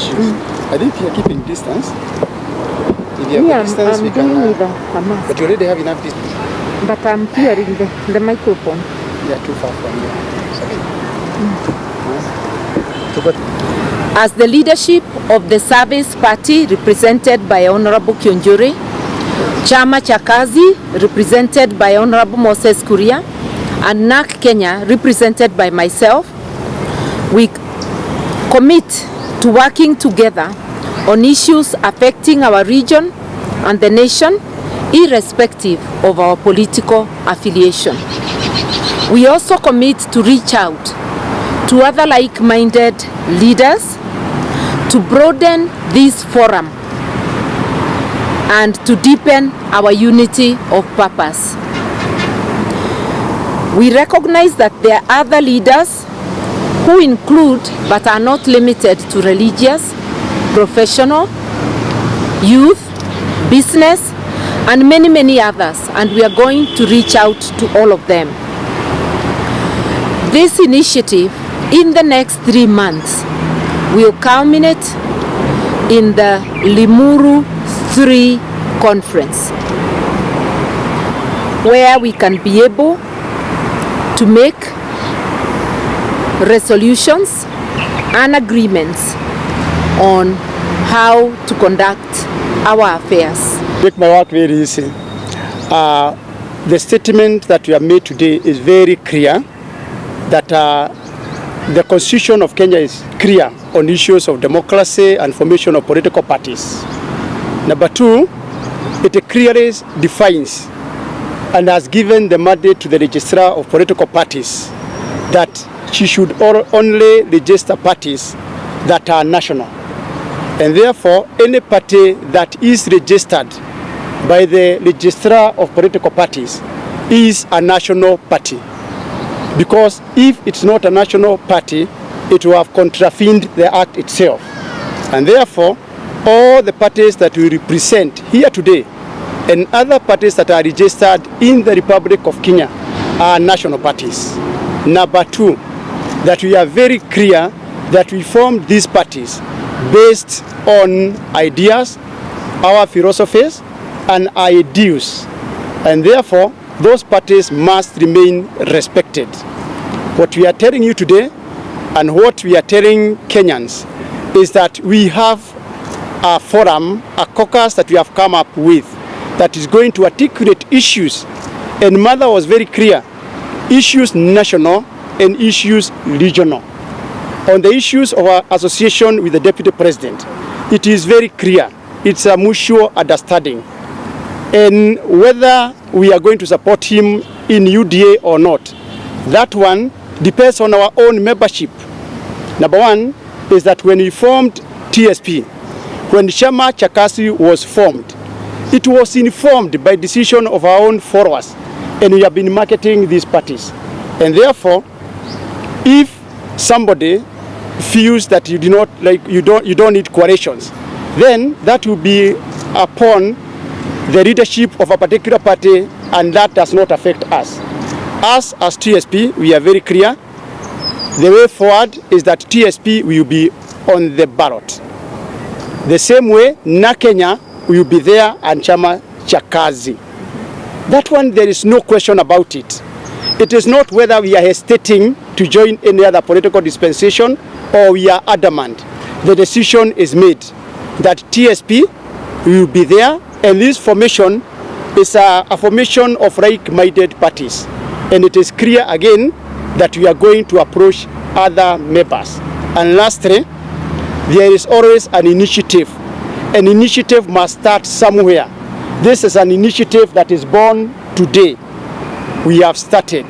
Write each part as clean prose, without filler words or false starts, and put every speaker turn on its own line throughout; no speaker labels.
issues. I think you are keeping distance. If you have distance, we can. But you already have enough distance.
But I'm hearing the microphone.
You are too far from here.
As the leadership of the Service Party represented by Honorable Kiunjuri, Chama cha Kazi represented by Honorable Moses Kuria, and NAK Kenya represented by myself, we commit to working together on issues affecting our region and the nation, irrespective of our political affiliation. We also commit to reach out to other like-minded leaders to broaden this forum and to deepen our unity of purpose. We recognize that there are other leaders who include but are not limited to religious, professional, youth, business, and many others, and we are going to reach out to all of them. This initiative in the next 3 months will culminate in the Limuru 3 conference, where we can be able to make resolutions and agreements on how to conduct our affairs.
Make my work very easy. The statement that we have made today is very clear that the Constitution of Kenya is clear on issues of democracy and formation of political parties. Number 2, it clearly defines and has given the mandate to the registrar of political parties that she should only register parties that are national. And therefore, any party that is registered by the registrar of political parties is a national party. Because if it's not a national party, it will have contravened the act itself. And therefore, all the parties that we represent here today and other parties that are registered in the Republic of Kenya are national parties. Number 2, that we are very clear that we formed these parties based on ideas, our philosophies, and ideals. And therefore, those parties must remain respected. What we are telling you today and what we are telling Kenyans is that we have a forum, a caucus that we have come up with that is going to articulate issues. And Mother was very clear, issues national and issues regional. On the issues of our association with the Deputy President, it is very clear. It's a mutual understanding. And whether we are going to support him in UDA or not, that one depends on our own membership. Number 1 is that when we formed TSP, when Chama cha Kazi was formed, it was informed by decision of our own followers, and we have been marketing these parties. And therefore, if somebody feels that you do not like, you don't need coalitions, then that will be upon the leadership of a particular party, and that does not affect us. Us as TSP, we are very clear. The way forward is that TSP will be on the ballot. The same way, NAK Kenya will be there and Chama cha Kazi. That one, there is no question about it. It is not whether we are hesitating to join any other political dispensation or we are adamant. The decision is made that TSP will be there, and this formation is a formation of like-minded parties. And it is clear again that we are going to approach other members. And lastly, there is always an initiative. An initiative must start somewhere. This is an initiative that is born today. We have started.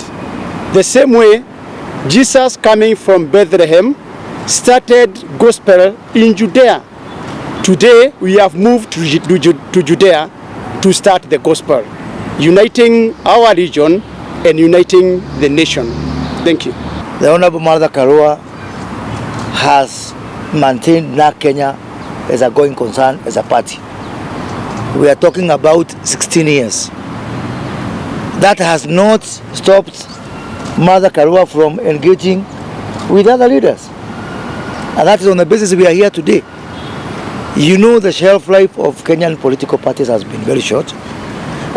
The same way, Jesus coming from Bethlehem started gospel in Judea. Today, we have moved to Judea to start the gospel, uniting our region and uniting the nation. Thank you.
The Honorable Mother Karua has maintained NAK Kenya as a going concern, as a party. We are talking about 16 years. That has not stopped Mother Karua from engaging with other leaders. And that is on the basis we are here today. You know, the shelf life of Kenyan political parties has been very short.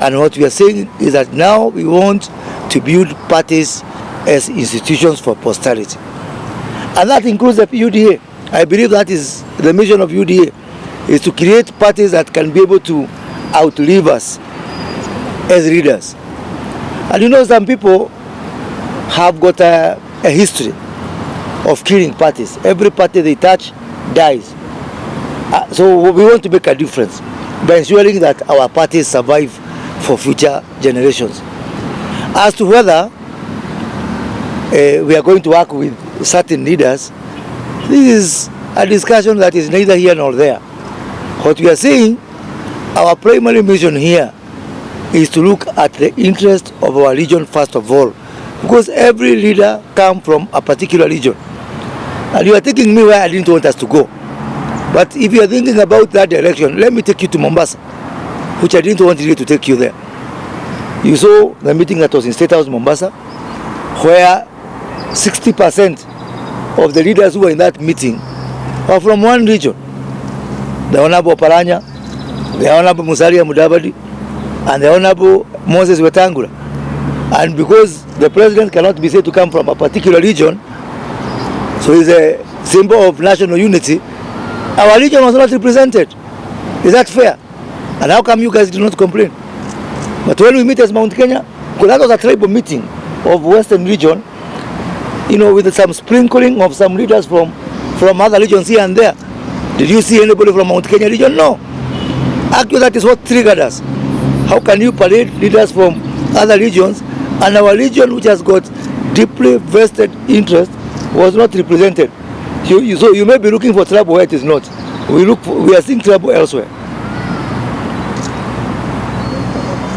And what we are saying is that now we want to build parties as institutions for posterity. And that includes the UDA. I believe that is the mission of UDA, is to create parties that can be able to outlive us as leaders. And you know, some people have got a history of killing parties. Every party they touch dies. So we want to make a difference by ensuring that our parties survive for future generations. As to whether we are going to work with certain leaders, this is a discussion that is neither here nor there. What we are saying, our primary mission here is to look at the interest of our region first of all, because every leader comes from a particular region. And you are taking me where I didn't want us to go. But if you are thinking about that direction, let me take you to Mombasa, which I didn't want really to take you there. You saw the meeting that was in State House, Mombasa, where 60% of the leaders who were in that meeting are from one region. The Honorable Paranya, the Honorable Musalia Mudavadi, and the Honorable Moses Wetangula. And because the president cannot be said to come from a particular region, so it's a symbol of national unity, our region was not represented. Is that fair? And how come you guys do not complain? But when we meet as Mount Kenya, because that was a tribal meeting of Western region, you know, with some sprinkling of some leaders from other regions here and there. Did you see anybody from Mount Kenya region? No. Actually, that is what triggered us. How can you parade leaders from other regions, and our region, which has got deeply vested interest, was not represented? So you may be looking for trouble where it is not. We are seeing trouble elsewhere.